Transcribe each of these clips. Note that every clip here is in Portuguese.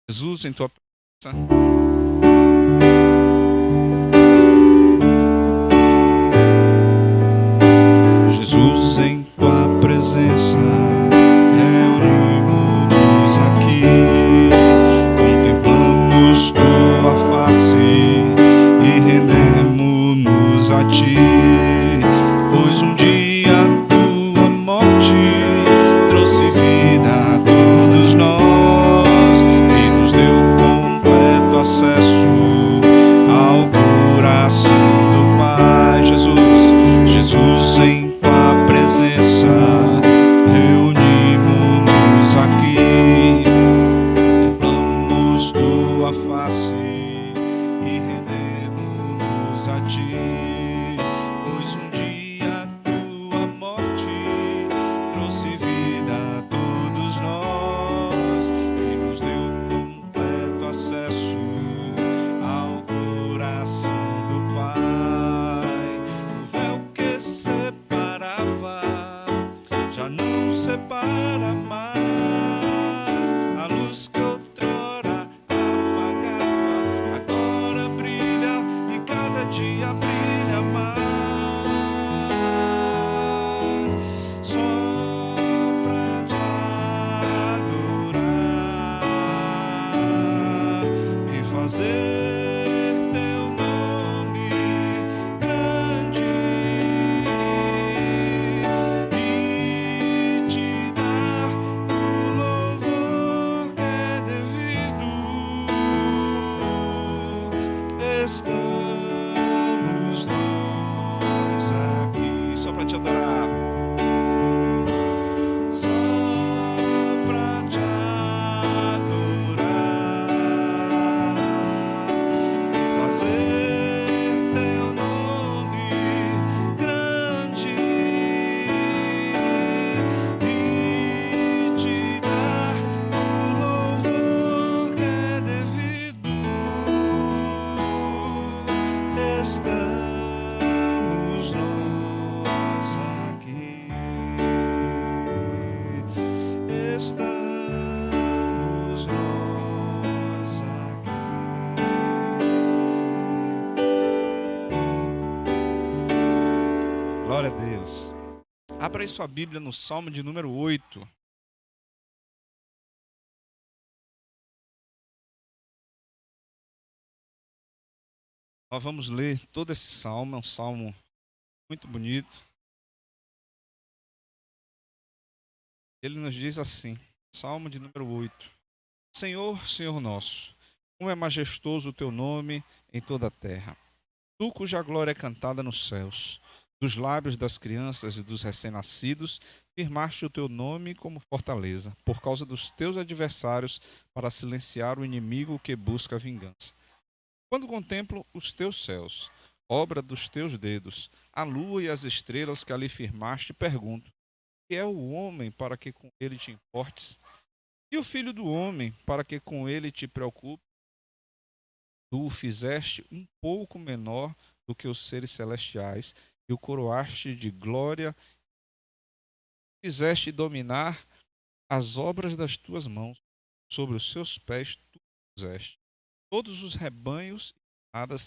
Jesus, em tua presença. Jesus, em tua presença, reunimos-nos aqui, contemplamos tua face e rendemos-nos a ti, pois um dia tua morte trouxe vida a todos nós e nos deu completo acesso ao coração do Pai. Jesus, em tua presença, reunimos-nos aqui, contemplamos tua face e rendemos-nos a ti, pois um dia tua morte trouxe vida a todos nós e nos deu completo acesso ao coração do Pai. O véu que separava já não separa mais, a luz que outrora apagava agora brilha e cada dia brilha mais. Só pra te adorar e fazer teu nome grande e te dar o louvor que é devido. Estamos nós aqui só pra te adorar, só pra te adorar e fazer teu nome grande e te dar o louvor que é devido. Estamos nós aqui, estamos nós aqui. Glória a Deus. Abra aí sua Bíblia no Salmo de número 8. Nós vamos ler todo esse salmo, é um salmo muito bonito. Ele nos diz assim, Salmo de número 8. Senhor, Senhor nosso, como é majestoso o teu nome em toda a terra. Tu cuja glória é cantada nos céus, dos lábios das crianças e dos recém-nascidos, firmaste o teu nome como fortaleza, por causa dos teus adversários, para silenciar o inimigo que busca a vingança. Quando contemplo os teus céus, obra dos teus dedos, a lua e as estrelas que ali firmaste, pergunto: que é o homem para que com ele te importes? E o filho do homem para que com ele te preocupes? Tu o fizeste um pouco menor do que os seres celestiais e o coroaste de glória, fizeste dominar as obras das tuas mãos, sobre os seus pés tu puseste todos os rebanhos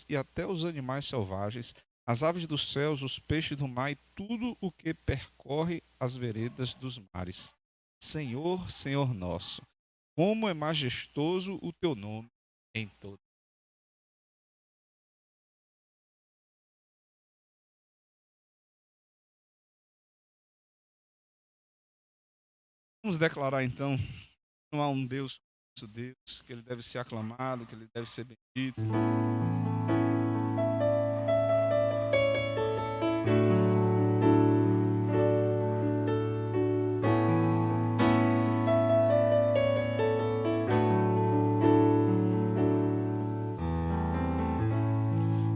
e até os animais selvagens, as aves dos céus, os peixes do mar e tudo o que percorre as veredas dos mares. Senhor, Senhor nosso, como é majestoso o teu nome em todo. Vamos declarar então, não há um Deus como nosso Deus, que ele deve ser aclamado, que ele deve ser bendito.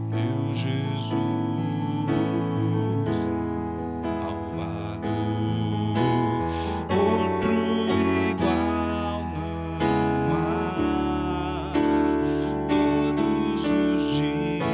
Meu Jesus, Salvador, outro igual não há. Todos os dias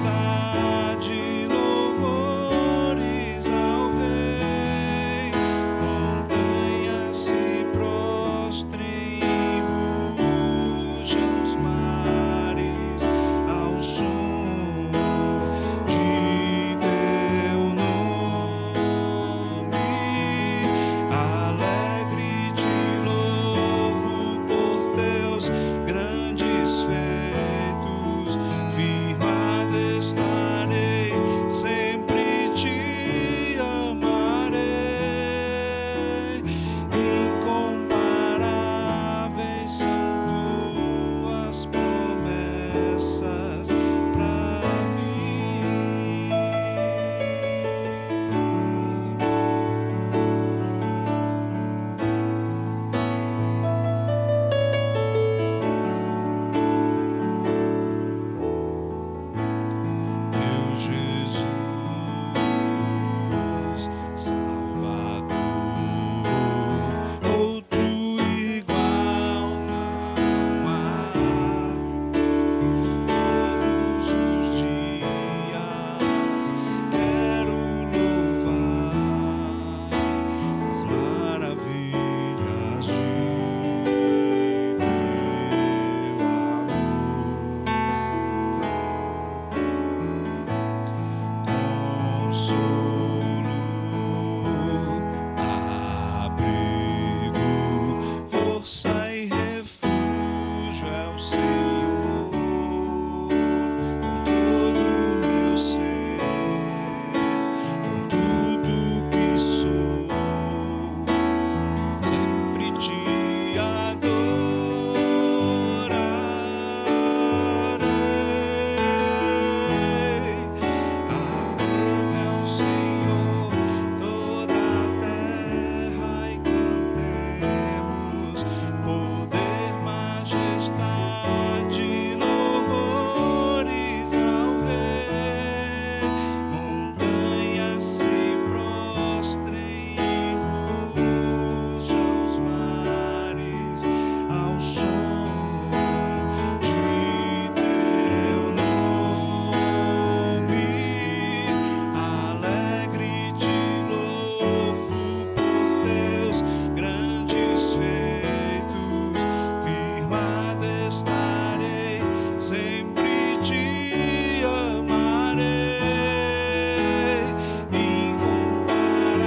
majestade, louvores ao Rei. Montanhas se prostrem e rujam os mares ao som de teu nome. Alegre te louvo por teus grandes feitos, firmado estarei, sempre te amarei. Incomparáveis são tuas promessas pra mim. Meu Jesus, Salvador, outro igual não há. Todos os dias quero louvar as maravilhas de teu consolo, abrigo, força e refúgio é o Senhor. Com todo o meu ser, com tudo que sou, sempre te adorarei. Aclame ao Senhor toda a terra e cantemos poder, majestade, louvores ao Rei. Montanhas se prostrem e rujam os mares ao som de teu nome. Alegre te louvo por teus grandes feitos, firmado estarei, sempre te amarei.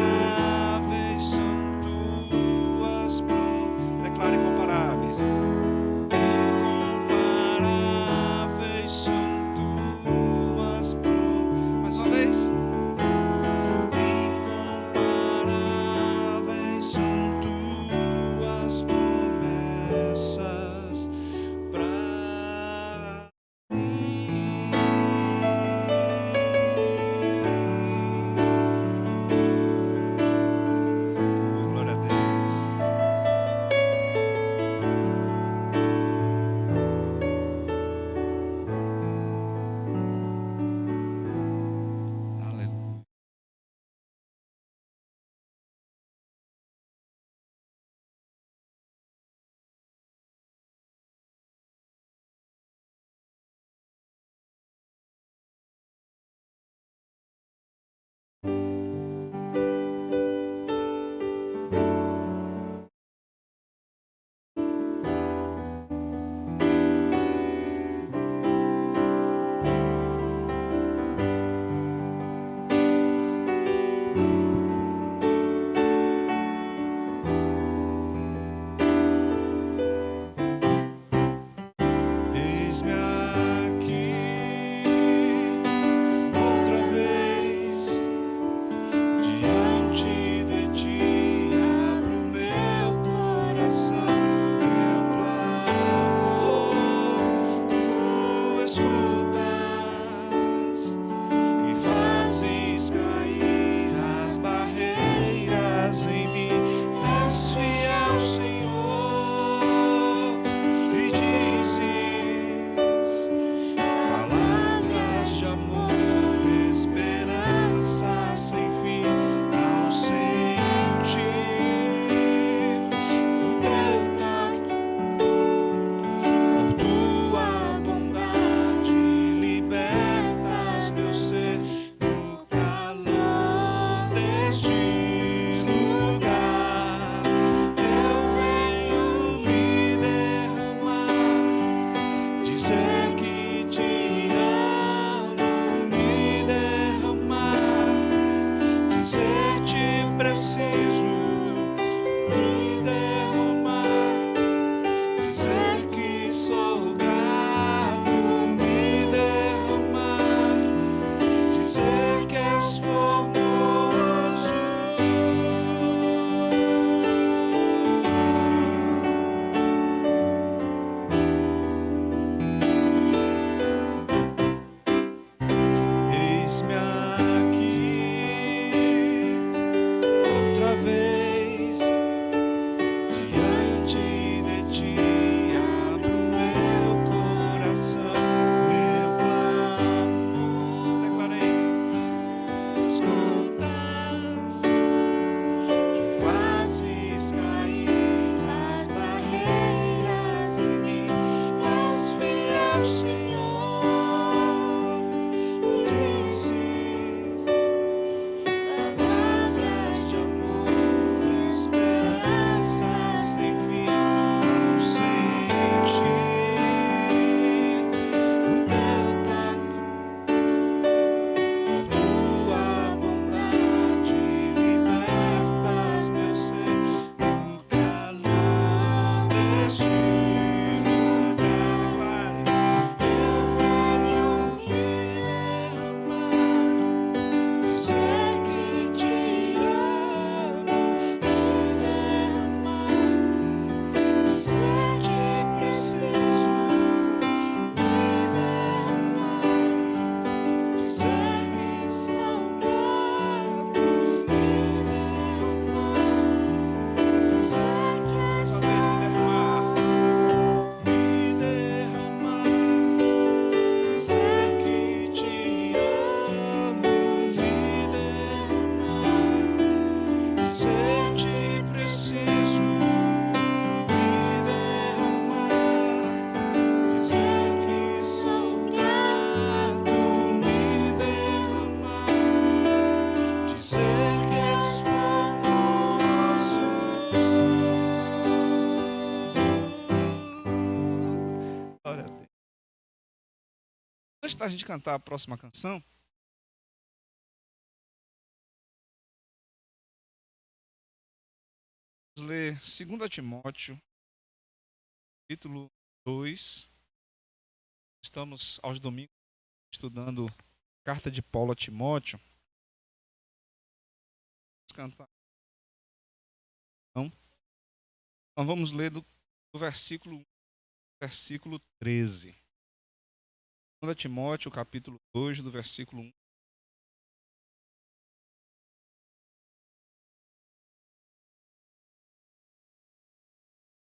Incomparáveis são tuas promessas. Declare incomparáveis. Incomparáveis são tuas promessas. Mais uma vez. Incomparáveis são tuas promessas pra mim. Glória a Deus. Aleluia. despertas meu ser no calor deste lugar. Eu venho me derramar, dizer que te amo, me derramar, dizer te preciso, me derramar, dizer que sou grato, me derramar, dizer que és formoso. Eis-me aqui outra vez diante de ti, abro meu coração, meu clamor. Declarei: escutas que fazes cair as barreiras em mim, és fiel, Senhor, me dizes palavras de amor, esperança sem fim. Sentir o teu tato, tua bondade, libertas meu ser no calor deste lugar. Eu venho me derramar, dizer que te amo, me derramar, dizer te preciso, me derramar, dizer que sou grato, me derramar, dizer que és me derramar, dizer que te amo, me derramar, dizer te preciso, me derramar, dizer que sou grato, me derramar, dizer que és formoso. Glória a Deus. Antes da gente cantar a próxima canção, vamos ler 2 Timóteo, capítulo 2. Estamos aos domingos estudando a carta de Paulo a Timóteo. Vamos cantar. Então vamos ler do versículo 1 ao versículo 13. 2 Timóteo, capítulo 2, do versículo 1.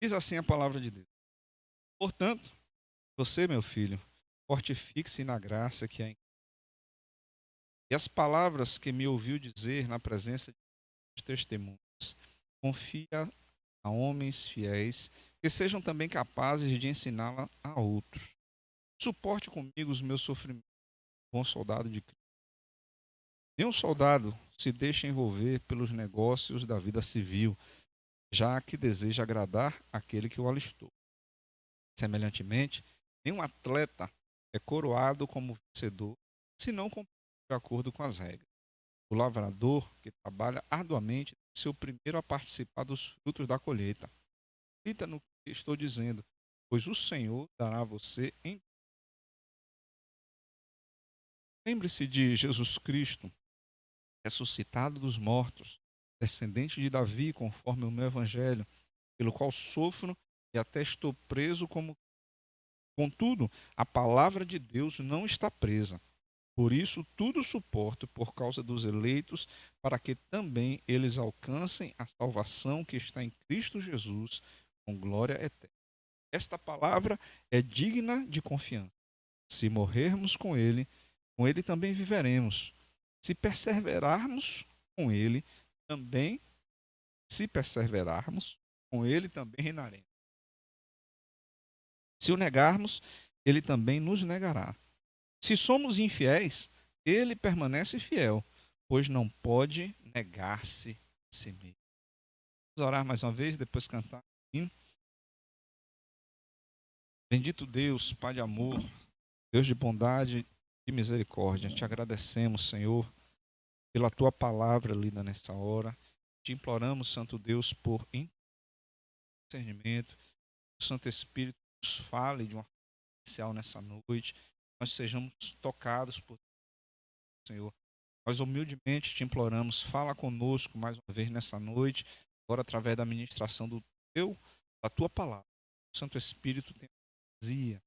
Diz assim a palavra de Deus: portanto, você, meu filho, fortifique-se na graça que há em Cristo. E as palavras que me ouviu dizer na presença de testemunhas, confia a homens fiéis que sejam também capazes de ensiná-la a outros. Suporte comigo os meus sofrimentos, bom soldado de Cristo. Nenhum soldado se deixa envolver pelos negócios da vida civil, já que deseja agradar aquele que o alistou. Semelhantemente, nenhum atleta é coroado como vencedor, se não cumprir de acordo com as regras. O lavrador que trabalha arduamente deve ser o primeiro a participar dos frutos da colheita. Acredita no que estou dizendo, pois o Senhor dará a você em. Lembre-se de Jesus Cristo, ressuscitado dos mortos, descendente de Davi, conforme o meu evangelho, pelo qual sofro e até estou preso como. Contudo, a palavra de Deus não está presa. Por isso, tudo suporto por causa dos eleitos, para que também eles alcancem a salvação que está em Cristo Jesus, com glória eterna. Esta palavra é digna de confiança. Se morrermos com ele também viveremos. Se perseverarmos com ele também, se perseverarmos com ele também reinaremos. Se o negarmos, ele também nos negará. Se somos infiéis, ele permanece fiel, pois não pode negar-se a si mesmo. Vamos orar mais uma vez, depois cantar. Bendito Deus, Pai de amor, Deus de bondade e misericórdia, te agradecemos, Senhor, pela tua palavra lida nessa hora. Te imploramos, Santo Deus, por discernimento, que o Santo Espírito nos fale de uma forma especial nessa noite, nós sejamos tocados por Senhor. Nós humildemente te imploramos, fala conosco mais uma vez nessa noite, agora através da ministração da tua palavra. O Santo Espírito tem vazia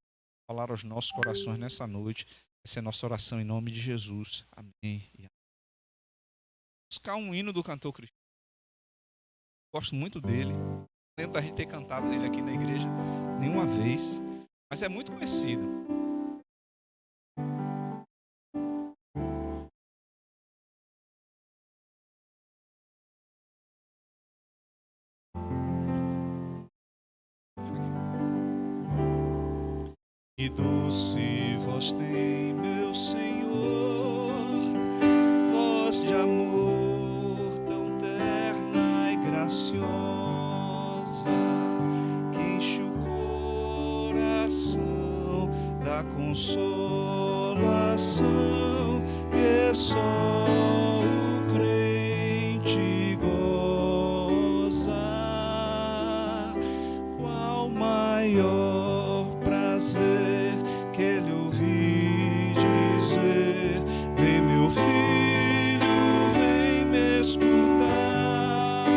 falar aos nossos corações nessa noite. Essa é a nossa oração em nome de Jesus. Amém. E amém. Buscar um hino do cantor cristão. Gosto muito dele. Não lembro da gente ter cantado ele aqui na igreja nenhuma vez, mas é muito conhecido. Que doce voz tem, meu Senhor, voz de amor tão terna e graciosa, que enche o coração da consolação que só o crente goza. Qual maior prazer que ele ouvi dizer: vem meu filho, vem me escutar,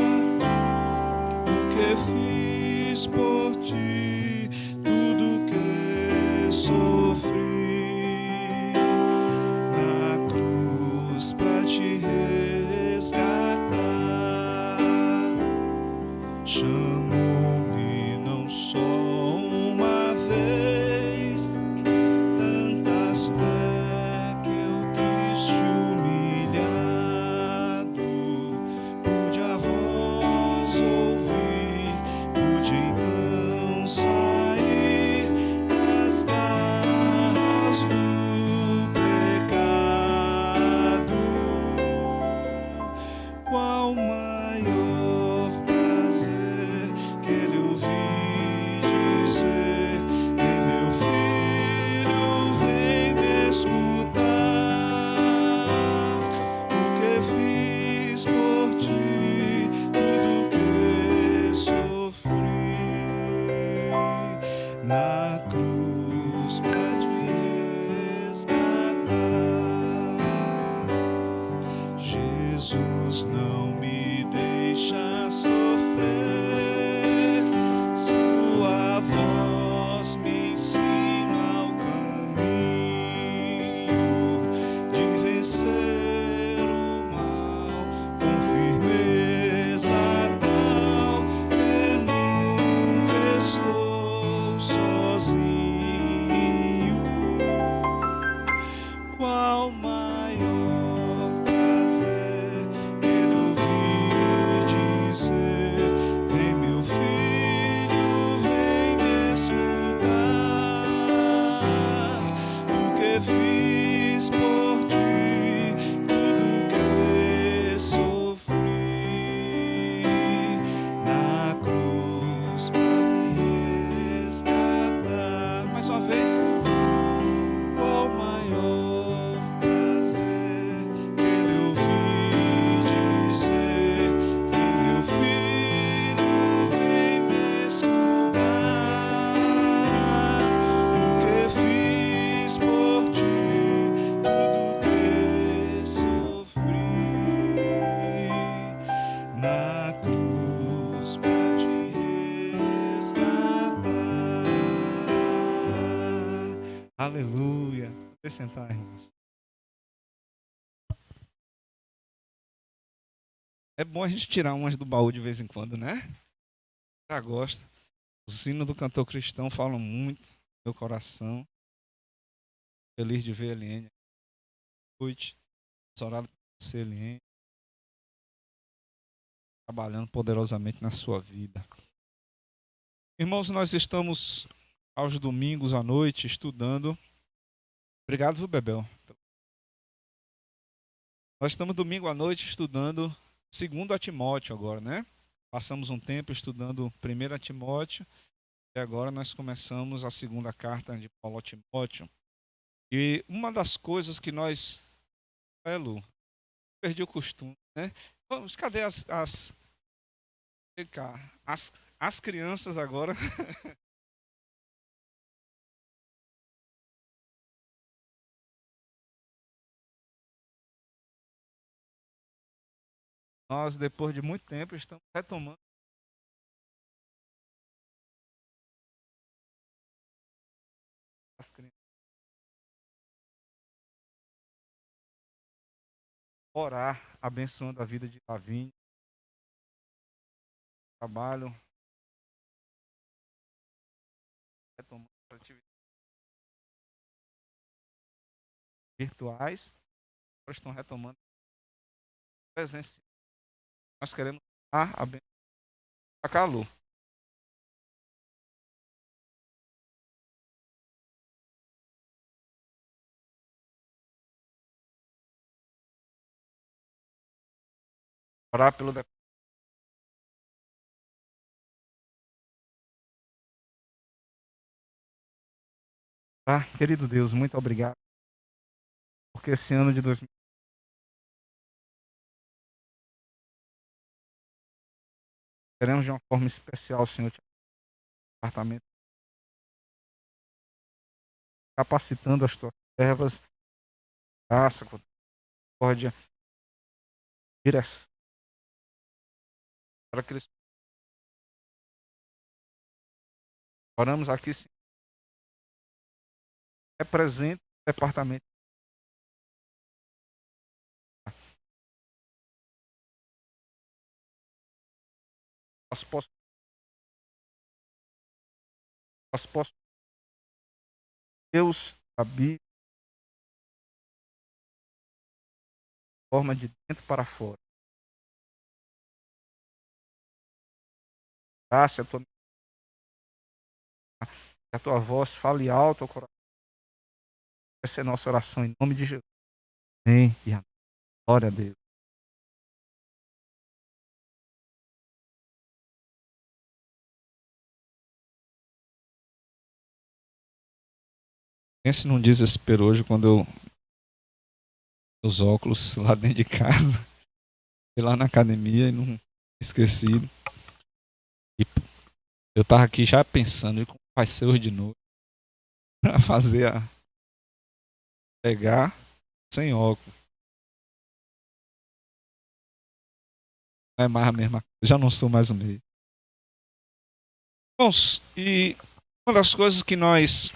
o que fiz por ti, tudo que sofri na cruz pra te resgatar. Chamou-me não só uma vez, tantas até que eu triste humilhado pude a voz ouvir, pude então sair das garras do pecado. Qual maior prazer que ele ouvi dizer: vem meu filho, vem me escutar, o que fiz por ti, tudo que sofri na cruz pra te resgatar. Jesus não me deixa sofrer, sua voz me ensina o caminho de vencer o mal com firmeza tal que nunca estou sozinho. Qual maior prazer ele ouvi dizer: vem meu filho, vem me escutar, o que fiz por ti, tudo que sofri na cruz pra me resgatar. Mais uma vez. Qual maior prazer que ele ouvi dizer: vem meu filho, vem me escutar, o que fiz por ti, tudo que sofri na cruz pra te resgatar. Aleluia. Vou sentar, irmãos. É bom a gente tirar umas do baú de vez em quando, né? Já gosto. Os hinos do cantor cristão falam muito no meu coração. Feliz de ver a Eliane noite. Orado por você, Eliane. Trabalhando poderosamente na sua vida. Irmãos, nós estamos aos domingos à noite estudando. Obrigado, viu, Bebel? Nós estamos domingo à noite estudando 2 Timóteo agora, né? Passamos um tempo estudando 1 Timóteo e agora nós começamos a segunda carta de Paulo a Timóteo. E uma das coisas que nós... Lu, perdi o costume, né? Vamos, cadê vem cá, as crianças agora? Nós, depois de muito tempo, estamos retomando as crianças. Orar, abençoando a vida de Lavínia, trabalho, retomando as atividades virtuais, agora estão retomando presencial. Nós queremos abençoar a Calu. Orar pelo querido Deus, muito obrigado, porque esse ano de 2000 queremos de uma forma especial, Senhor, departamento, capacitando as tuas servas, graça, misericórdia, direção, para que eles oramos aqui, Senhor, represente o departamento, as possam Deus da Bíblia, forma de dentro para fora. Graça, a tua voz fale alto ao coração. Essa é a nossa oração em nome de Jesus. Amém. E amém. Glória a Deus. Pense num desespero hoje quando eu os óculos lá dentro de casa, fui lá na academia e não esqueci. E eu tava aqui já pensando como vai ser hoje de novo para fazer pegar sem óculos. Não é mais a mesma coisa, já não sou mais o mesmo. Bons, e uma das coisas que nós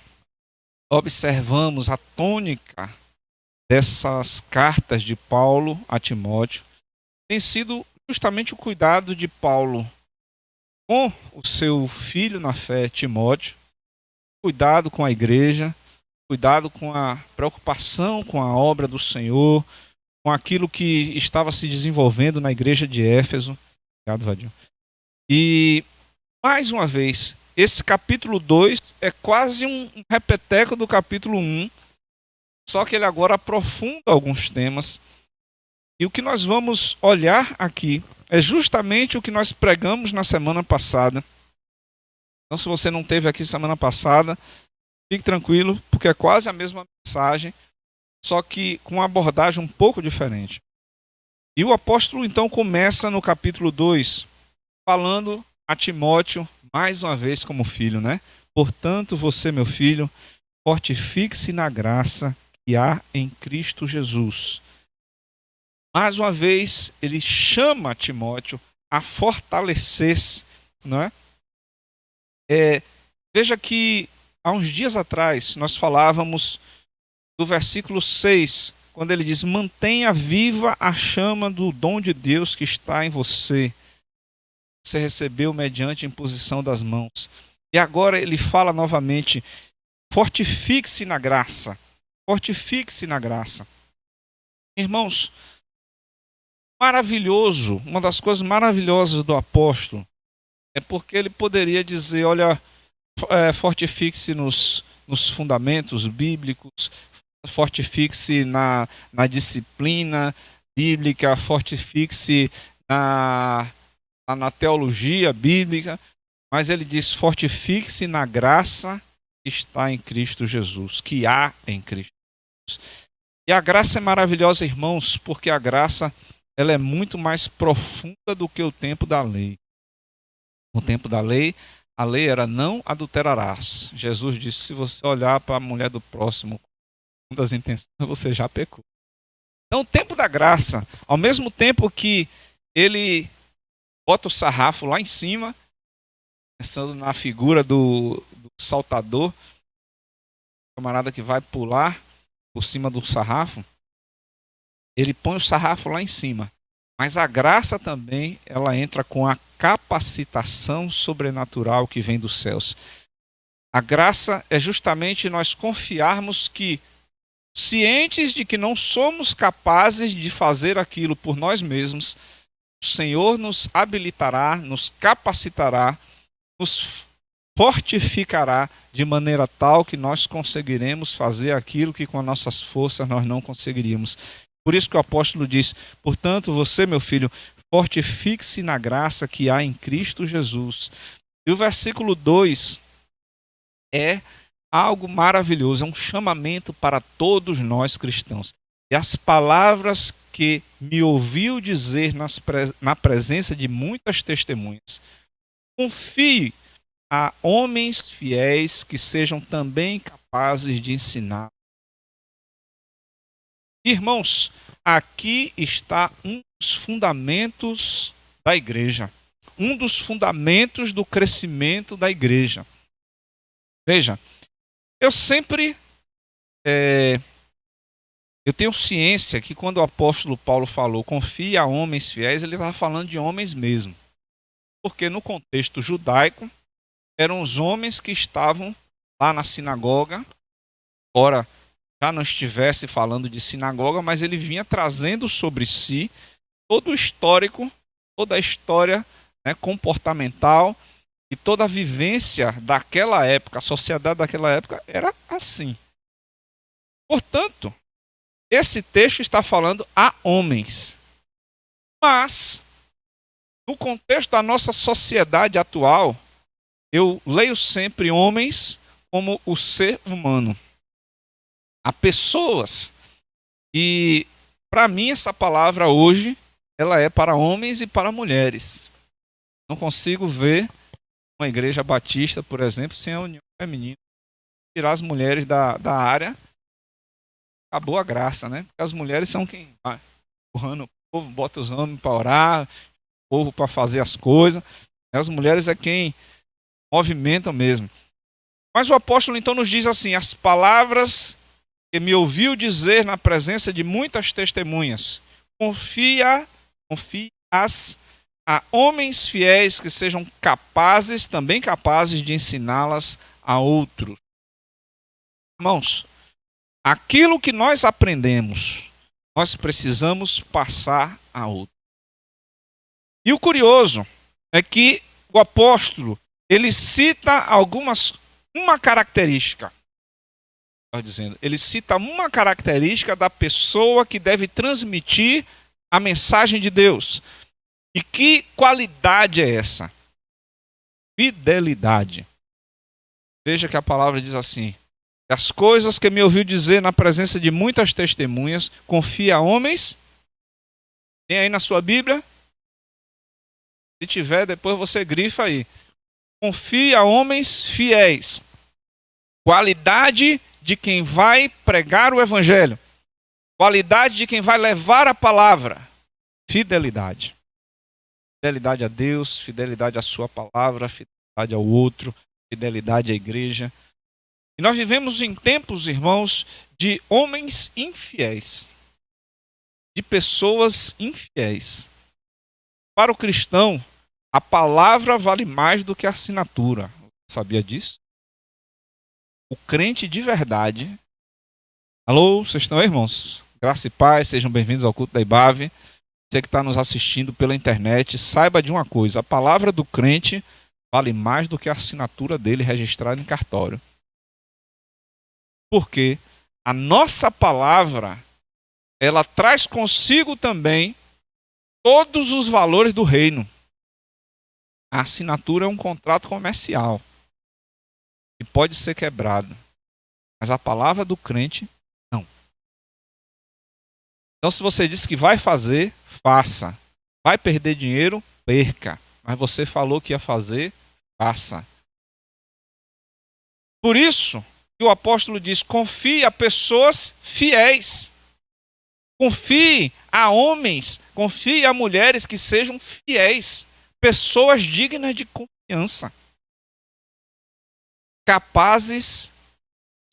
observamos, a tônica dessas cartas de Paulo a Timóteo, tem sido justamente o cuidado de Paulo com o seu filho na fé, Timóteo, cuidado com a igreja, cuidado com a preocupação com a obra do Senhor, com aquilo que estava se desenvolvendo na igreja de Éfeso. Obrigado, Vadinho. E, mais uma vez, esse capítulo 2 é quase um repeteco do capítulo 1, só que ele agora aprofunda alguns temas. E o que nós vamos olhar aqui é justamente o que nós pregamos na semana passada. Então, se você não esteve aqui semana passada, fique tranquilo, porque é quase a mesma mensagem, só que com uma abordagem um pouco diferente. E o apóstolo, então, começa no capítulo 2, falando a Timóteo, mais uma vez como filho, né? Portanto, você, meu filho, fortifique-se na graça que há em Cristo Jesus. Mais uma vez, ele chama Timóteo a fortalecer-se, não é? Veja que há uns dias atrás nós falávamos do versículo 6, quando ele diz: mantenha viva a chama do dom de Deus que está em você. Você recebeu mediante a imposição das mãos. E agora ele fala novamente: fortifique-se na graça. Fortifique-se na graça. Irmãos, maravilhoso, uma das coisas maravilhosas do apóstolo é porque ele poderia dizer: olha, fortifique-se nos fundamentos bíblicos, fortifique-se na disciplina, bíblica, fortifique-se na teologia bíblica, mas ele diz: fortifique-se na graça que está em Cristo Jesus, que há em Cristo Jesus. E a graça é maravilhosa, irmãos, porque a graça ela é muito mais profunda do que o tempo da lei. No tempo da lei, a lei era não adulterarás. Jesus disse: se você olhar para a mulher do próximo com das intenções, você já pecou. Então, o tempo da graça, ao mesmo tempo que ele bota o sarrafo lá em cima, pensando na figura do saltador, camarada que vai pular por cima do sarrafo, ele põe o sarrafo lá em cima. Mas a graça também, ela entra com a capacitação sobrenatural que vem dos céus. A graça é justamente nós confiarmos que, cientes de que não somos capazes de fazer aquilo por nós mesmos, o Senhor nos habilitará, nos capacitará, nos fortificará de maneira tal que nós conseguiremos fazer aquilo que com as nossas forças nós não conseguiríamos. Por isso que o apóstolo diz: portanto, você, meu filho, fortifique-se na graça que há em Cristo Jesus. E o versículo 2 é algo maravilhoso, é um chamamento para todos nós cristãos. E as palavras que me ouviu dizer na presença de muitas testemunhas: confie a homens fiéis que sejam também capazes de ensinar. Irmãos, aqui está um dos fundamentos da igreja, um dos fundamentos do crescimento da igreja. Veja, eu sempre eu tenho ciência que quando o apóstolo Paulo falou confie a homens fiéis, ele estava falando de homens mesmo. Porque no contexto judaico, eram os homens que estavam lá na sinagoga. Ora, já não estivesse falando de sinagoga, mas ele vinha trazendo sobre si todo o histórico, toda a história, né, comportamental e toda a vivência daquela época. A sociedade daquela época era assim. Portanto, esse texto está falando a homens. Mas, no contexto da nossa sociedade atual, eu leio sempre homens como o ser humano. Há pessoas, e para mim essa palavra hoje, ela é para homens e para mulheres. Não consigo ver uma igreja batista, por exemplo, sem a união feminina. Tirar as mulheres da área, acabou a graça, né? Porque as mulheres são quem vai empurrando o povo, bota os homens para orar, o povo para fazer as coisas. As mulheres é quem movimenta mesmo. Mas o apóstolo então nos diz assim: as palavras que me ouviu dizer na presença de muitas testemunhas, confia-as a homens fiéis que sejam capazes, também capazes de ensiná-las a outros. Irmãos, aquilo que nós aprendemos, nós precisamos passar a outros. E o curioso é que o apóstolo, ele cita uma característica. Ele cita uma característica da pessoa que deve transmitir a mensagem de Deus. E que qualidade é essa? Fidelidade. Veja que a palavra diz assim: as coisas que me ouviu dizer na presença de muitas testemunhas, confia a homens. Tem aí na sua Bíblia? Se tiver, depois você grifa aí. Confia a homens fiéis. Qualidade de quem vai pregar o evangelho. Qualidade de quem vai levar a palavra. Fidelidade. Fidelidade a Deus, fidelidade à sua palavra, fidelidade ao outro, fidelidade à igreja. E nós vivemos em tempos, irmãos, de homens infiéis. De pessoas infiéis. Para o cristão, a palavra vale mais do que a assinatura. Sabia disso? O crente de verdade. Alô, vocês estão aí, irmãos? Graça e paz, sejam bem-vindos ao culto da IBAV. Você que está nos assistindo pela internet, saiba de uma coisa: a palavra do crente vale mais do que a assinatura dele registrada em cartório. Porque a nossa palavra ela traz consigo também todos os valores do reino. A assinatura é um contrato comercial que pode ser quebrado, mas a palavra do crente, não. Então, se você disse que vai fazer, faça. Vai perder dinheiro, perca. Mas você falou que ia fazer, faça. Por isso que o apóstolo diz: confie a pessoas fiéis. Confie a homens, confie a mulheres que sejam fiéis. Pessoas dignas de confiança. Capazes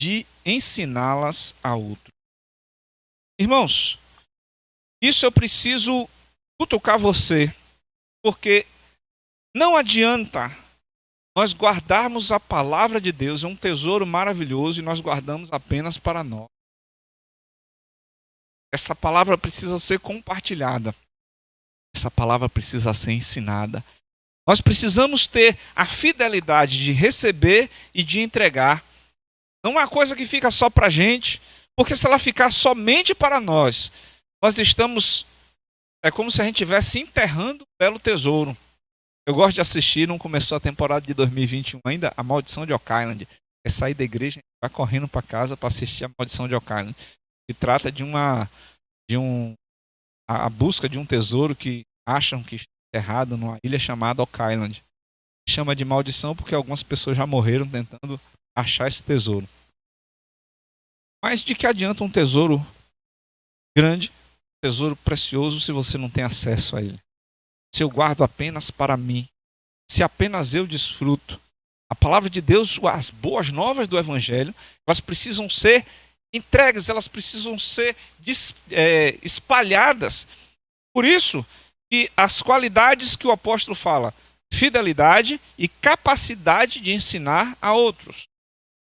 de ensiná-las a outro. Irmãos, isso eu preciso cutucar você, porque não adianta nós guardarmos a palavra de Deus, é um tesouro maravilhoso, e nós guardamos apenas para nós. Essa palavra precisa ser compartilhada. Essa palavra precisa ser ensinada. Nós precisamos ter a fidelidade de receber e de entregar. Não é uma coisa que fica só para a gente, porque se ela ficar somente para nós, nós estamos... É como se a gente estivesse enterrando um belo tesouro. Eu gosto de assistir, não começou a temporada de 2021 ainda, A Maldição de Oak Island. É sair da igreja e vai correndo para casa para assistir A Maldição de Oak Island. Que trata a busca de um tesouro que acham que está enterrado numa ilha chamada Oak Island. Chama de maldição porque algumas pessoas já morreram tentando achar esse tesouro. Mas de que adianta um tesouro grande, um tesouro precioso, se você não tem acesso a ele? Se eu guardo apenas para mim, se apenas eu desfruto. A palavra de Deus, as boas novas do Evangelho, elas precisam ser entregues, elas precisam ser espalhadas. Por isso que as qualidades que o apóstolo fala, fidelidade e capacidade de ensinar a outros.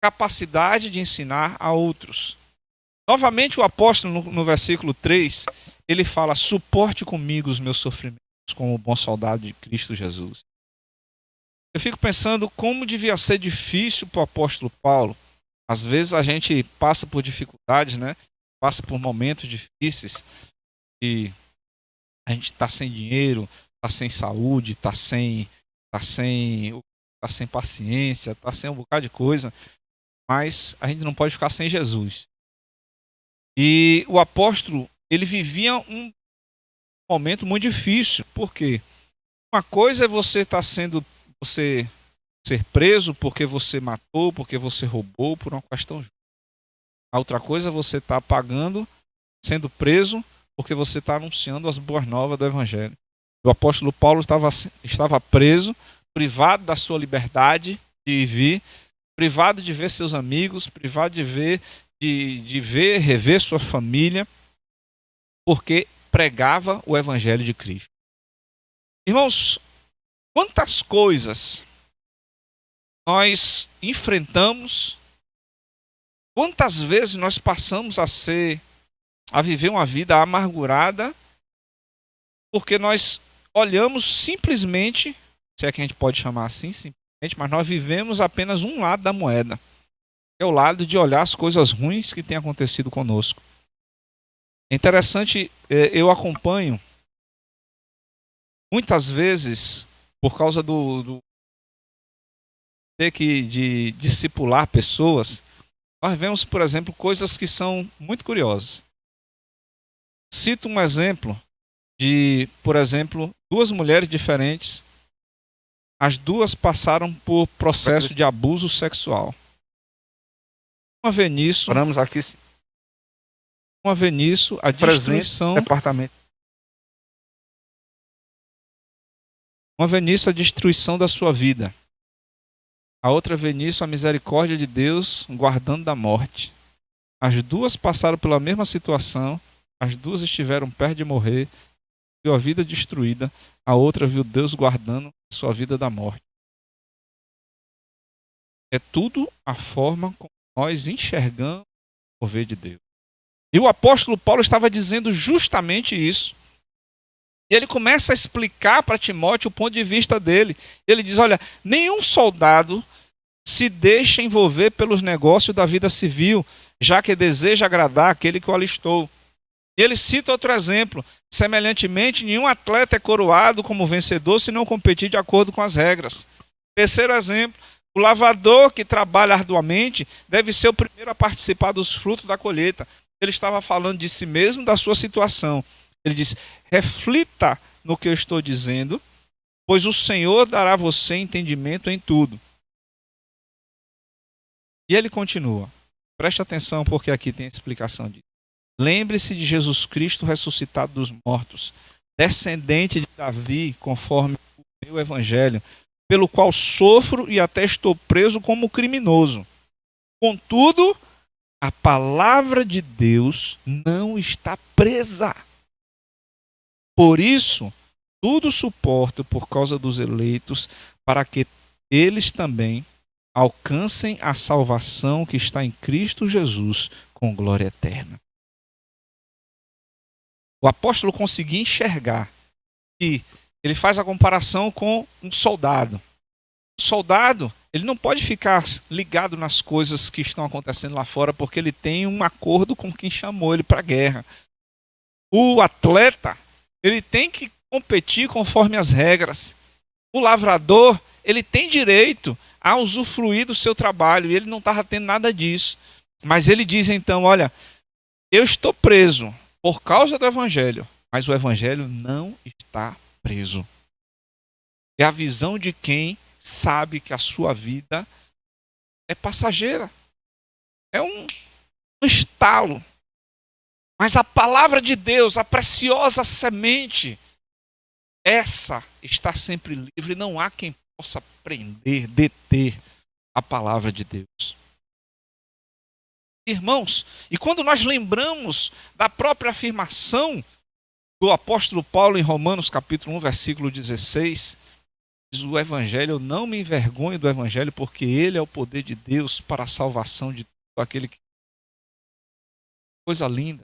Capacidade de ensinar a outros. Novamente o apóstolo no versículo 3, ele fala: suporte comigo os meus sofrimentos como bom soldado de Cristo Jesus. Eu fico pensando como devia ser difícil para o apóstolo Paulo. Às vezes a gente passa por dificuldades, né? Passa por momentos difíceis e a gente está sem dinheiro, está sem saúde, está sem paciência, está sem um bocado de coisa, mas a gente não pode ficar sem Jesus. E o apóstolo, ele vivia um momento muito difícil, porque uma coisa é você ser preso porque você matou, porque você roubou por uma questão justa. A outra coisa é você estar pagando, sendo preso, porque você está anunciando as boas novas do Evangelho. O apóstolo Paulo estava preso, privado da sua liberdade de vir, privado de ver seus amigos, privado de rever sua família, porque pregava o Evangelho de Cristo. Irmãos, quantas coisas nós enfrentamos, quantas vezes nós passamos a viver uma vida amargurada, porque nós olhamos simplesmente, se é que a gente pode chamar assim, simplesmente, mas nós vivemos apenas um lado da moeda, que é o lado de olhar as coisas ruins que têm acontecido conosco. É interessante, eu acompanho, muitas vezes, por causa ter que discipular pessoas, nós vemos, por exemplo, coisas que são muito curiosas. Cito um exemplo de, por exemplo, duas mulheres diferentes. As duas passaram por processo de abuso sexual. Uma vê nisso, a destruição. Uma vê nisso a destruição da sua vida. A outra vê nisso a misericórdia de Deus guardando da morte. As duas passaram pela mesma situação. As duas estiveram perto de morrer. Viu a vida destruída. A outra viu Deus guardando a sua vida da morte. É tudo a forma como nós enxergamos o mover de Deus. E o apóstolo Paulo estava dizendo justamente isso. E ele começa a explicar para Timóteo o ponto de vista dele. Ele diz: olha, nenhum soldado se deixa envolver pelos negócios da vida civil, já que deseja agradar aquele que o alistou. E ele cita outro exemplo. Semelhantemente, nenhum atleta é coroado como vencedor se não competir de acordo com as regras. Terceiro exemplo, o lavrador que trabalha arduamente deve ser o primeiro a participar dos frutos da colheita. Ele estava falando de si mesmo, da sua situação. Ele diz: reflita no que eu estou dizendo, pois o Senhor dará a você entendimento em tudo. E ele continua. Preste atenção, porque aqui tem a explicação disso. Lembre-se de Jesus Cristo ressuscitado dos mortos, descendente de Davi, conforme o meu evangelho, pelo qual sofro e até estou preso como criminoso. Contudo, a palavra de Deus não está presa. Por isso, tudo suporto por causa dos eleitos, para que eles também alcancem a salvação que está em Cristo Jesus com glória eterna. O apóstolo conseguia enxergar que ele faz a comparação com um soldado. O soldado, ele não pode ficar ligado nas coisas que estão acontecendo lá fora, porque ele tem um acordo com quem chamou ele para a guerra. O atleta, ele tem que competir conforme as regras. O lavrador, ele tem direito a usufruir do seu trabalho, e ele não estava tendo nada disso. Mas ele diz então, olha, eu estou preso por causa do evangelho, mas o evangelho não está preso. É a visão de quem sabe que a sua vida é passageira. É um estalo. Mas a palavra de Deus, a preciosa semente, essa está sempre livre. Não há quem possa prender, deter a palavra de Deus. Irmãos, e quando nós lembramos da própria afirmação do apóstolo Paulo em Romanos capítulo 1, versículo 16, diz o evangelho: eu não me envergonho do evangelho, porque ele é o poder de Deus para a salvação de todo aquele que... Coisa linda.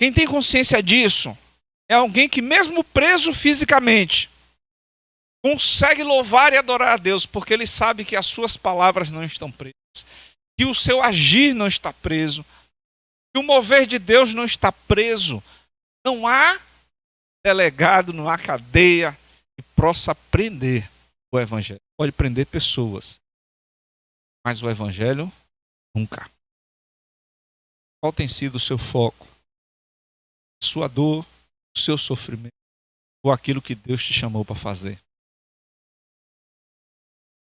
Quem tem consciência disso é alguém que, mesmo preso fisicamente, consegue louvar e adorar a Deus, porque ele sabe que as suas palavras não estão presas, que o seu agir não está preso, que o mover de Deus não está preso. Não há delegado, não há cadeia que possa prender o evangelho. Pode prender pessoas, mas o evangelho nunca. Qual tem sido o seu foco? Sua dor, o seu sofrimento, ou aquilo que Deus te chamou para fazer?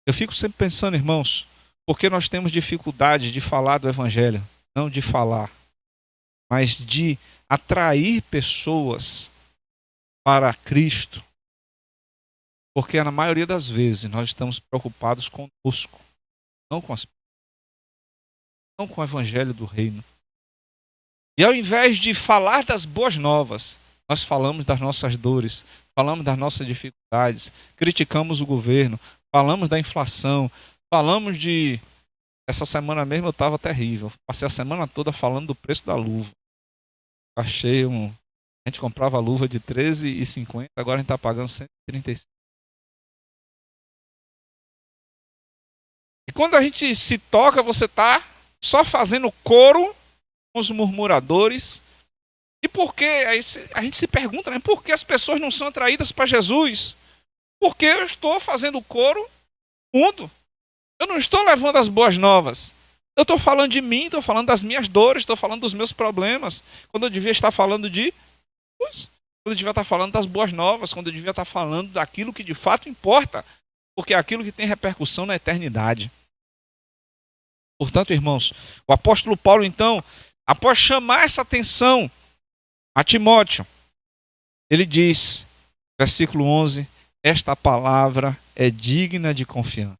Eu fico sempre pensando, irmãos, porque nós temos dificuldade de falar do evangelho, não de falar, mas de atrair pessoas para Cristo. Porque na maioria das vezes nós estamos preocupados conosco, não com o evangelho do reino. E ao invés de falar das boas novas, nós falamos das nossas dores, falamos das nossas dificuldades, criticamos o governo, falamos da inflação, falamos de... Essa semana mesmo eu estava terrível. Passei a semana toda falando do preço da luva. Achei um... A gente comprava a luva de R$13,50, agora a gente está pagando R$135. E quando a gente se toca, você está só fazendo coro com os murmuradores. E por que? Aí a gente se pergunta, né? Por que as pessoas não são atraídas para Jesus? Porque eu estou fazendo coro mundo. Eu não estou levando as boas novas. Eu estou falando de mim, estou falando das minhas dores, estou falando dos meus problemas. Quando eu devia estar falando de... Quando eu devia estar falando das boas novas, quando eu devia estar falando daquilo que de fato importa. Porque é aquilo que tem repercussão na eternidade. Portanto, irmãos, o apóstolo Paulo, então, após chamar essa atenção a Timóteo, ele diz, versículo 11, esta palavra é digna de confiança.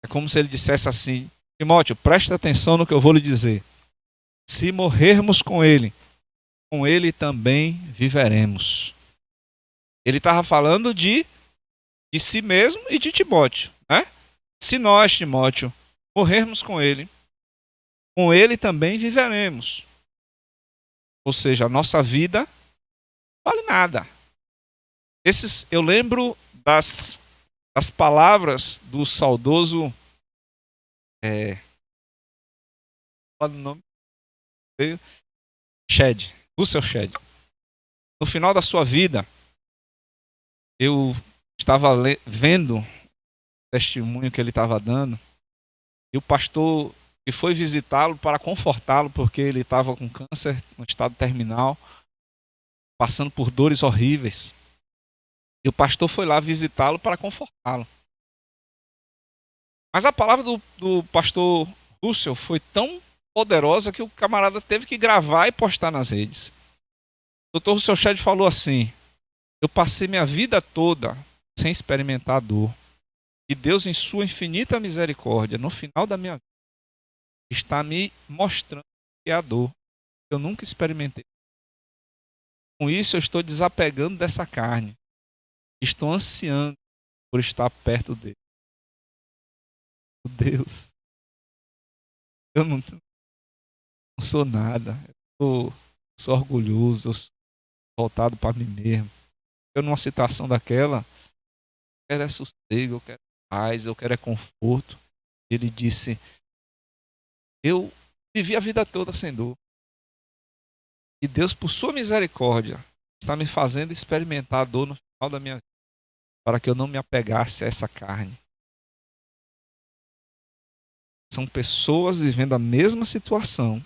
É como se ele dissesse assim: Timóteo, presta atenção no que eu vou lhe dizer. Se morrermos com ele também viveremos. Ele estava falando de si mesmo e de Timóteo, né? Se nós, Timóteo, morrermos com ele também viveremos. Ou seja, a nossa vida não vale nada. Eu lembro das palavras do saudoso qual é o nome? Shed. Russell Shedd. No final da sua vida, eu estava vendo o testemunho que ele estava dando, e o pastor que foi visitá-lo para confortá-lo, porque ele estava com câncer no estado terminal, passando por dores horríveis. E o pastor foi lá visitá-lo para confortá-lo. Mas a palavra do pastor Russell foi tão poderosa que o camarada teve que gravar e postar nas redes. O Dr. Russell Shedd falou assim: eu passei minha vida toda sem experimentar a dor. E Deus, em sua infinita misericórdia, no final da minha vida, está me mostrando que é a dor. Eu nunca experimentei. Com isso, eu estou desapegando dessa carne. Estou ansiando por estar perto dele. Deus, eu não sou nada. Eu sou orgulhoso, eu sou voltado para mim mesmo. Eu, numa situação daquela, eu quero é sossego, eu quero paz, eu quero é conforto. Ele disse: eu vivi a vida toda sem dor. E Deus, por sua misericórdia, está me fazendo experimentar a dor no final da minha vida, para que eu não me apegasse a essa carne. São pessoas vivendo a mesma situação,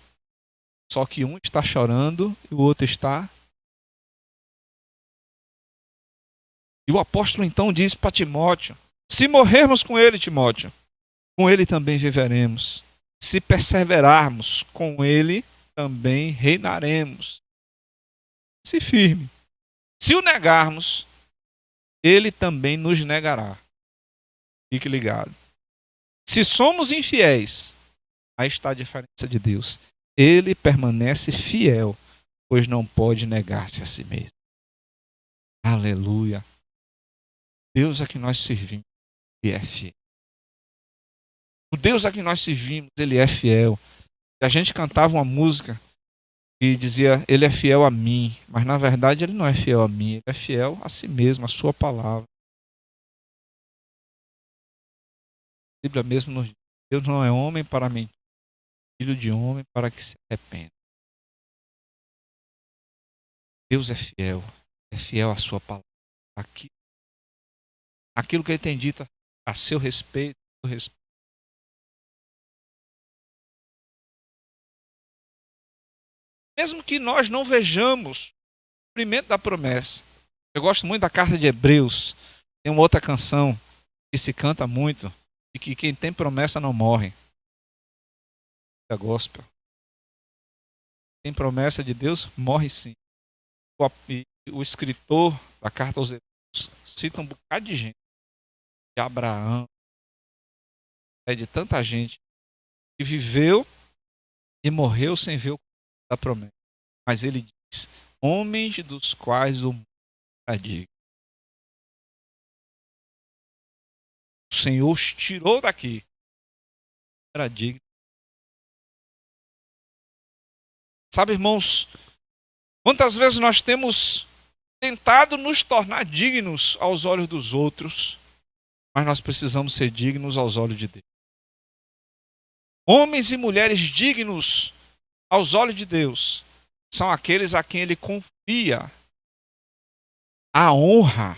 só que um está chorando e o outro está. E o apóstolo então diz para Timóteo: se morrermos com ele, Timóteo, com ele também viveremos. Se perseverarmos, com ele também reinaremos. Se firme. Se o negarmos, ele também nos negará. Fique ligado. Se somos infiéis, aí está a diferença de Deus. Ele permanece fiel, pois não pode negar-se a si mesmo. Aleluia. Deus a que nós servimos, ele é fiel. O Deus a que nós servimos, ele é fiel. E a gente cantava uma música que dizia: ele é fiel a mim. Mas na verdade ele não é fiel a mim, ele é fiel a si mesmo, a sua palavra. A Bíblia mesmo nos diz: Deus não é homem para mentir, filho de homem para que se arrependa. Deus é fiel à sua palavra. Aquilo que ele tem dito a seu respeito, mesmo que nós não vejamos o cumprimento da promessa. Eu gosto muito da carta de Hebreus. Tem uma outra canção que se canta muito, de que quem tem promessa não morre. É gospel. Tem promessa de Deus, morre sim. O escritor da carta aos Hebreus cita um bocado de gente, de Abraão, de tanta gente que viveu e morreu sem ver o cumprimento da promessa. Mas ele diz: homens dos quais o mundo era digno. O Senhor os tirou daqui. Era digno. Sabe, irmãos, quantas vezes nós temos tentado nos tornar dignos aos olhos dos outros, mas nós precisamos ser dignos aos olhos de Deus. Homens e mulheres dignos aos olhos de Deus são aqueles a quem ele confia a honra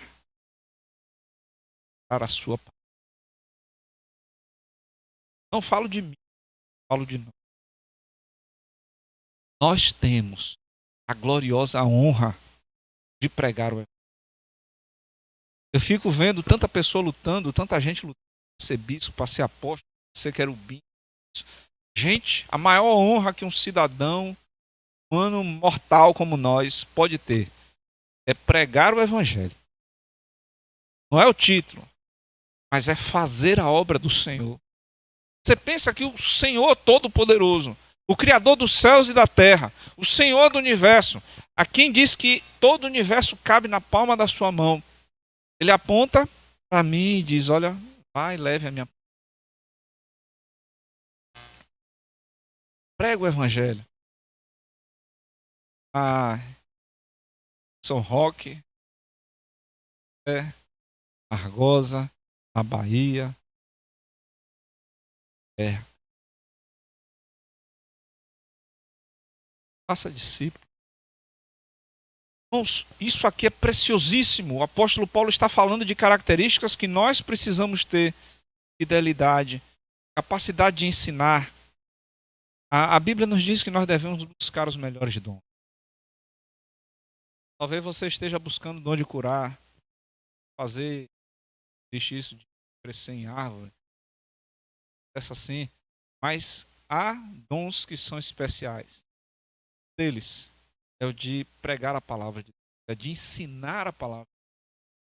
para a sua palavra. Não falo de mim, falo de nós. Nós temos a gloriosa honra de pregar o evangelho. Eu fico vendo tanta pessoa lutando, tanta gente lutando para ser bispo, para ser apóstolo, para ser querubim. Gente, a maior honra que um cidadão humano mortal como nós pode ter é pregar o evangelho. Não é o título, mas é fazer a obra do Senhor. Você pensa que o Senhor Todo-Poderoso, o Criador dos céus e da terra, o Senhor do universo, a quem diz que todo o universo cabe na palma da sua mão, ele aponta para mim e diz: olha, vai, leve a minha. Prega o evangelho. A São Roque, Argosa, na Bahia. Faça discípulo. Irmãos, isso aqui é preciosíssimo. O apóstolo Paulo está falando de características que nós precisamos ter: fidelidade, capacidade de ensinar. A Bíblia nos diz que nós devemos buscar os melhores dons. Talvez você esteja buscando o dom de curar, fazer isso de crescer em árvore, essa assim, mas há dons que são especiais. Um deles é o de pregar a palavra de Deus, é de ensinar a palavra.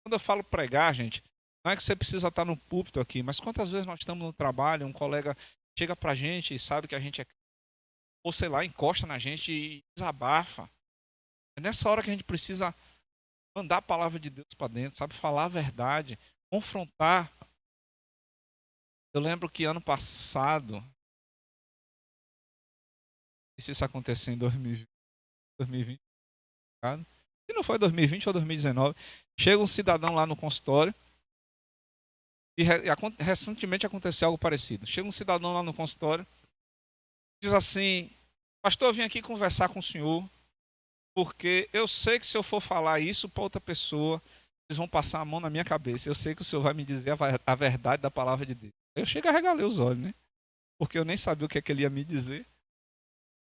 Quando eu falo pregar, gente, não é que você precisa estar no púlpito aqui, mas quantas vezes nós estamos no trabalho, um colega chega pra gente e sabe que a gente é, ou sei lá, encosta na gente e desabafa. É nessa hora que a gente precisa mandar a palavra de Deus para dentro, sabe? Falar a verdade, confrontar. Eu lembro que ano passado, se isso acontecer em 2020, se não foi 2020 ou 2019, chega um cidadão lá no consultório, e recentemente aconteceu algo parecido. Chega um cidadão lá no consultório, diz assim: pastor, eu vim aqui conversar com o senhor, porque eu sei que se eu for falar isso para outra pessoa, eles vão passar a mão na minha cabeça. Eu sei que o senhor vai me dizer a verdade da palavra de Deus. Eu chego a regalei os olhos, né? Porque eu nem sabia o que é que ele ia me dizer.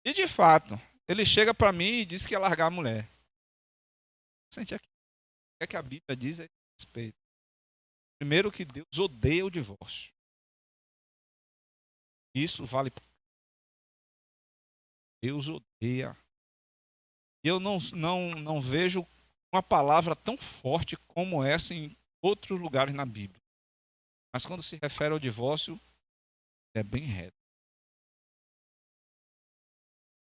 E de fato, ele chega para mim e diz que ia largar a mulher. Sente aqui. O que é que a Bíblia diz a respeito? Primeiro, que Deus odeia o divórcio. Isso vale para Deus odeia. E eu não vejo uma palavra tão forte como essa em outros lugares na Bíblia. Mas quando se refere ao divórcio, é bem reto.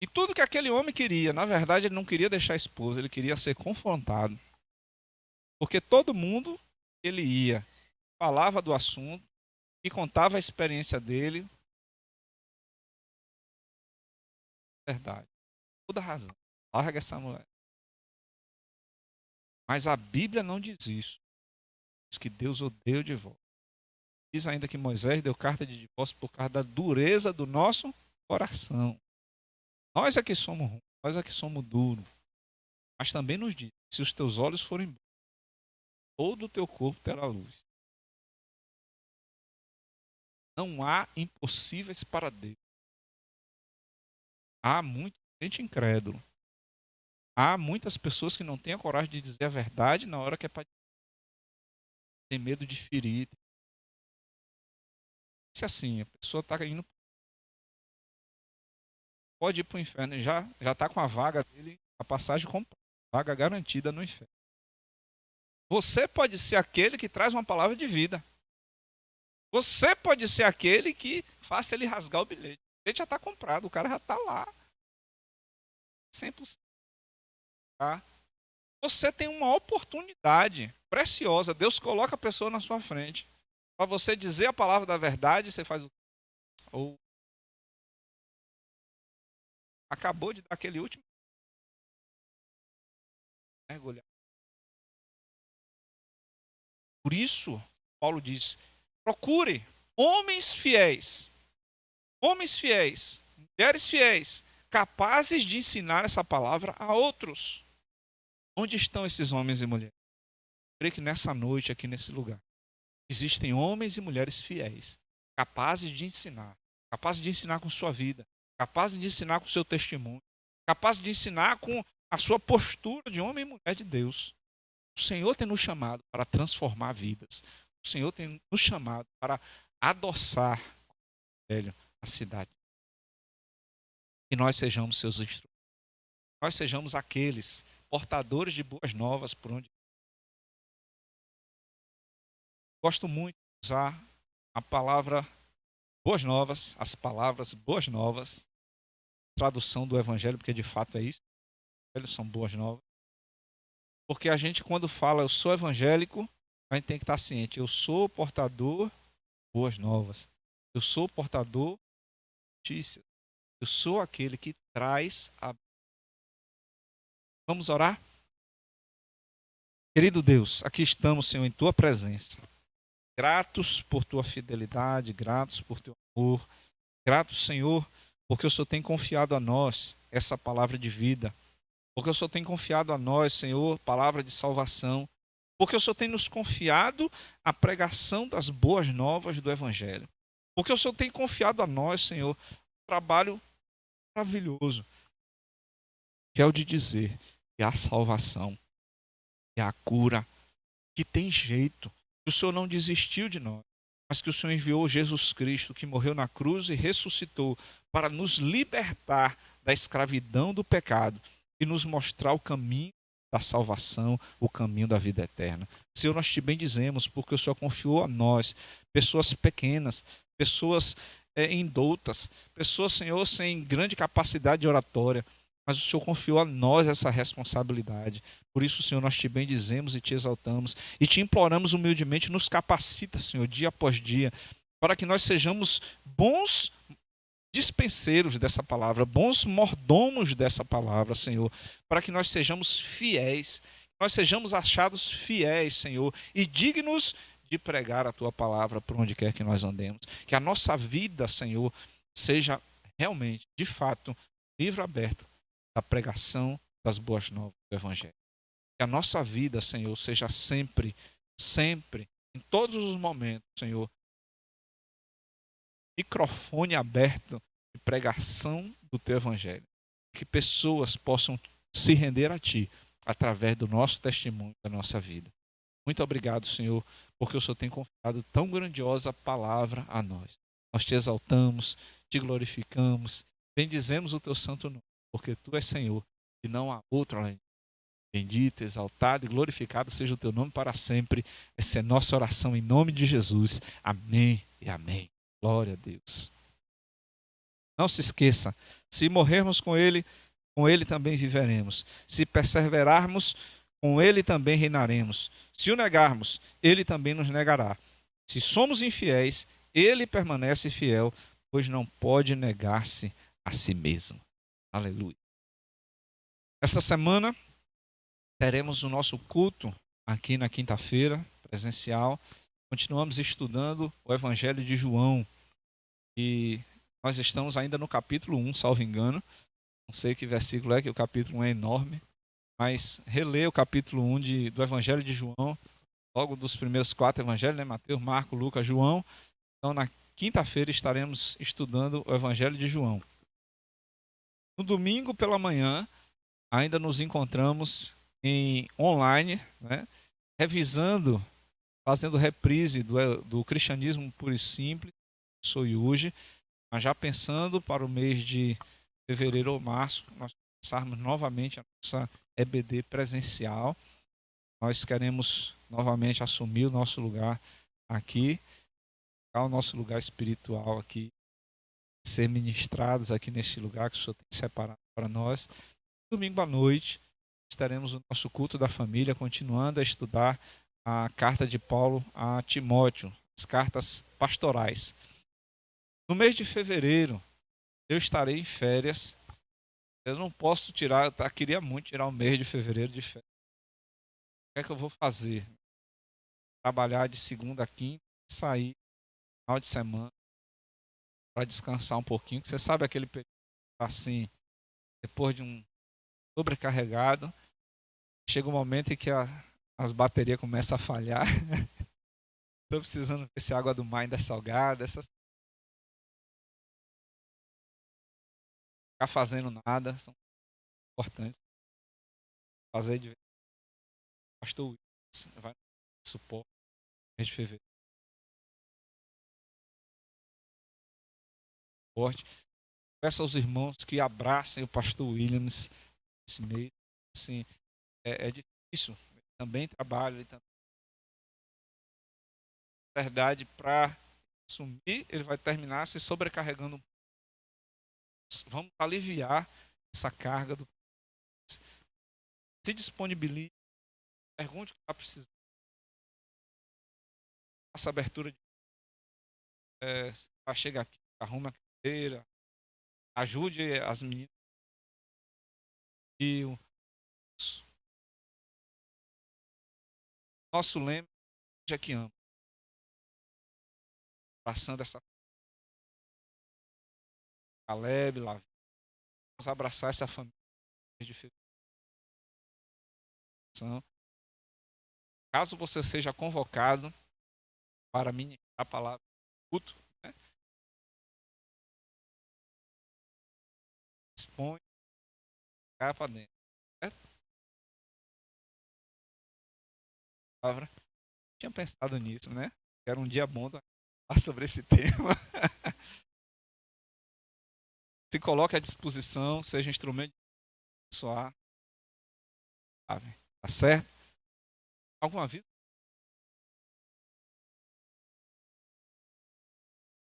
E tudo que aquele homem queria, na verdade, ele não queria deixar a esposa, ele queria ser confrontado. Porque todo mundo ele ia, falava do assunto e contava a experiência dele. Verdade. Toda razão. Larga essa mulher. Mas a Bíblia não diz isso. Diz que Deus odeia o divórcio. Diz ainda que Moisés deu carta de divórcio por causa da dureza do nosso coração. Nós é que somos ruins, nós é que somos duros. Mas também nos diz: se os teus olhos forem bons, todo o teu corpo terá luz. Não há impossíveis para Deus. Há muita gente incrédula. Há muitas pessoas que não têm a coragem de dizer a verdade na hora que é para ter medo de ferir. Se assim, a pessoa está indo, pode ir para o inferno, já está com a vaga dele, a passagem comprada, vaga garantida no inferno. Você pode ser aquele que traz uma palavra de vida. Você pode ser aquele que faça ele rasgar o bilhete. O bilhete já está comprado, o cara já está lá. 100%. Tá? Você tem uma oportunidade preciosa. Deus coloca a pessoa na sua frente. Para você dizer a palavra da verdade, você faz o... Ou acabou de dar aquele último mergulhar. Por isso, Paulo diz: procure homens fiéis, mulheres fiéis, capazes de ensinar essa palavra a outros. Onde estão esses homens e mulheres? Eu creio que nessa noite, aqui nesse lugar, existem homens e mulheres fiéis, capazes de ensinar com sua vida, capazes de ensinar com seu testemunho, capazes de ensinar com a sua postura de homem e mulher de Deus. O Senhor tem nos chamado para transformar vidas. O Senhor tem nos chamado para adoçar a cidade. Que nós sejamos seus instrumentos. Nós sejamos aqueles portadores de boas novas por onde. Gosto muito de usar a palavra boas novas, as palavras boas novas, tradução do evangelho, porque de fato é isso. Eles são boas novas. Porque a gente, quando fala eu sou evangélico, a gente tem que estar ciente: eu sou portador de boas novas. Eu sou portador de notícias. Eu sou aquele que traz a. Vamos orar? Querido Deus, aqui estamos, Senhor, em tua presença. Gratos por tua fidelidade, gratos por teu amor. Gratos, Senhor, porque o Senhor tem confiado a nós essa palavra de vida. porque o Senhor tem confiado a nós, Senhor, palavra de salvação, porque o Senhor tem nos confiado a pregação das boas novas do Evangelho, porque o Senhor tem confiado a nós, Senhor, um trabalho maravilhoso, que é o de dizer que há salvação, que há cura, que tem jeito, que o Senhor não desistiu de nós, mas que o Senhor enviou Jesus Cristo, que morreu na cruz e ressuscitou para nos libertar da escravidão do pecado e nos mostrar o caminho da salvação, o caminho da vida eterna. Senhor, nós te bendizemos porque o Senhor confiou a nós, pessoas pequenas, pessoas indoutas, pessoas, Senhor, sem grande capacidade de oratória, mas o Senhor confiou a nós essa responsabilidade. Por isso, Senhor, nós te bendizemos e te exaltamos e te imploramos humildemente, nos capacita, Senhor, dia após dia, para que nós sejamos bons dispenseiros dessa palavra, bons mordomos dessa palavra, Senhor, para que nós sejamos fiéis, nós sejamos achados fiéis, Senhor, e dignos de pregar a tua palavra por onde quer que nós andemos. Que a nossa vida, Senhor, seja realmente, de fato, livro aberto da pregação das boas novas do Evangelho. Que a nossa vida, Senhor, seja sempre, sempre, em todos os momentos, Senhor, microfone aberto de pregação do teu Evangelho. Que pessoas possam se render a ti através do nosso testemunho, da nossa vida. Muito obrigado, Senhor, porque o Senhor tem confiado tão grandiosa palavra a nós. Nós te exaltamos, te glorificamos, bendizemos o teu santo nome, porque tu és Senhor e não há outro além de ti. Bendito, exaltado e glorificado seja o teu nome para sempre. Essa é nossa oração em nome de Jesus. Amém e amém. Glória a Deus. Não se esqueça, se morrermos com ele também viveremos. Se perseverarmos, com ele também reinaremos. Se o negarmos, ele também nos negará. Se somos infiéis, ele permanece fiel, pois não pode negar-se a si mesmo. Aleluia. Esta semana teremos o nosso culto aqui na quinta-feira, presencial. Continuamos estudando o Evangelho de João. E nós estamos ainda no capítulo 1, salvo engano. Não sei que versículo é, que o capítulo 1 é enorme. Mas relê o capítulo 1 do Evangelho de João, logo dos primeiros 4 evangelhos, né? Mateus, Marcos, Lucas, João. Então, na quinta-feira estaremos estudando o Evangelho de João. No domingo pela manhã, ainda nos encontramos online, né? Revisando, fazendo reprise do Cristianismo Puro e Simples, Soyuji, mas já pensando para o mês de fevereiro ou março, nós começarmos novamente a nossa EBD presencial. Nós queremos novamente assumir o nosso lugar aqui, o nosso lugar espiritual aqui, ser ministrados aqui neste lugar que o Senhor tem separado para nós. Domingo à noite estaremos no nosso culto da família, continuando a estudar a carta de Paulo a Timóteo, as cartas pastorais. No mês de fevereiro, eu estarei em férias. Eu não posso tirar, queria muito tirar o mês de fevereiro de férias. O que é que eu vou fazer? Trabalhar de segunda a quinta, sair no final de semana para descansar um pouquinho. Que você sabe aquele período assim, depois de um sobrecarregado, chega um momento em que as baterias começam a falhar. Estou precisando ver se a água do mar ainda é salgada, ficar fazendo nada, são importantes. Fazer de vez. Pastor Wilson vai no suporte no mês de fevereiro. Peço aos irmãos que abracem o pastor Williams esse mês. Assim, é difícil. Ele também trabalha, ele também, na verdade, para assumir, ele vai terminar se sobrecarregando. Vamos aliviar essa carga do. Se disponibilize, pergunte o que está precisando. Faça abertura de. Chega aqui, arrume a cadeira, ajude as meninas. E o nosso lema é que ama. Abraçando essa Caleb, lá. Vamos abraçar essa família de fevereiro. Caso você seja convocado para ministrar a palavra do culto, né? Expõe, cá para dentro. Certo? Palavra. Tinha pensado nisso, né? Era um dia bom falar sobre esse tema. Se coloque à disposição, seja instrumento de abençoar. Tá certo? Algum aviso?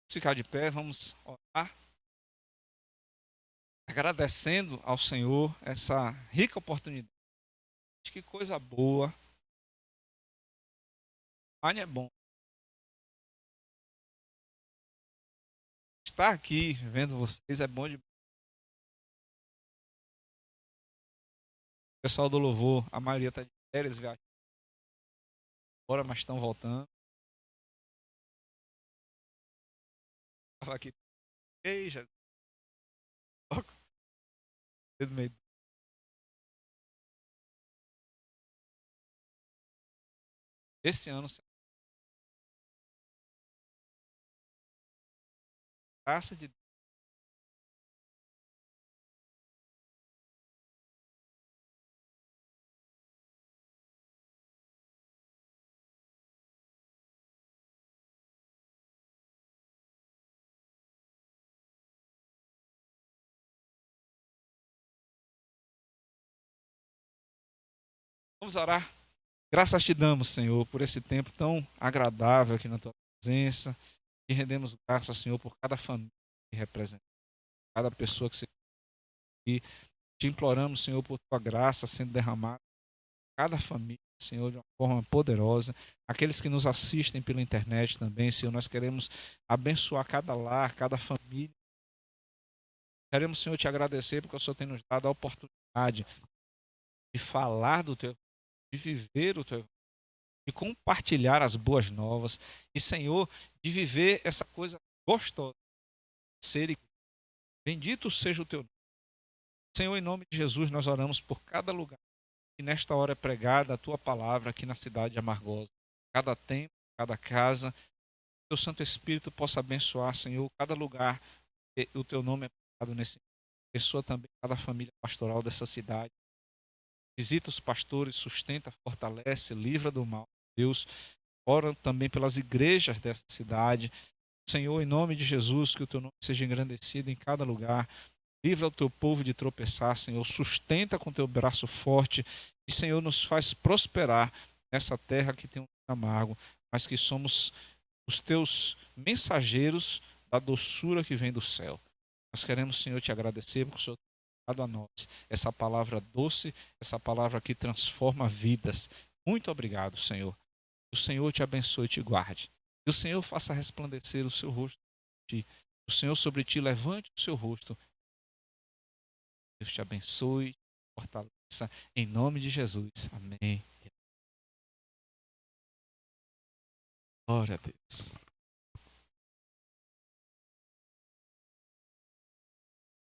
Vamos ficar de pé, vamos orar. Agradecendo ao Senhor essa rica oportunidade. Que coisa boa. Online é bom. Estar aqui vendo vocês é bom demais. O pessoal do louvor, a maioria está de férias, viajando fora, mas estão voltando. Estava aqui. Ei, já. Esse ano, graça de Deus. Vamos orar. Graças te damos, Senhor, por esse tempo tão agradável aqui na tua presença. E rendemos graças, Senhor, por cada família que representa, cada pessoa que se aqui. Te imploramos, Senhor, por tua graça sendo derramada em cada família, Senhor, de uma forma poderosa. Aqueles que nos assistem pela internet também, Senhor, nós queremos abençoar cada lar, cada família. Queremos, Senhor, te agradecer porque o Senhor tem nos dado a oportunidade de falar do teu, de viver o teu, de compartilhar as boas novas e, Senhor, de viver essa coisa gostosa, ser e bendito seja o teu nome. Senhor, em nome de Jesus, nós oramos por cada lugar que nesta hora é pregada a tua palavra aqui na cidade de Amargosa. Cada templo, cada casa, que o Santo Espírito possa abençoar, Senhor, cada lugar que o teu nome é pregado nesse. Abençoa também cada família pastoral dessa cidade. Visita os pastores, sustenta, fortalece, livra do mal. Deus, ora também pelas igrejas dessa cidade. Senhor, em nome de Jesus, que o teu nome seja engrandecido em cada lugar. Livra o teu povo de tropeçar, Senhor. Sustenta com teu braço forte. E, Senhor, nos faz prosperar nessa terra que tem um amargo, mas que somos os teus mensageiros da doçura que vem do céu. Nós queremos, Senhor, te agradecer porque o Senhor tem dado a nós essa palavra doce, essa palavra que transforma vidas. Muito obrigado, Senhor. Que o Senhor te abençoe e te guarde. Que o Senhor faça resplandecer o seu rosto sobre ti. O Senhor sobre ti levante o seu rosto. Deus te abençoe, te fortaleça, em nome de Jesus. Amém. Glória a Deus.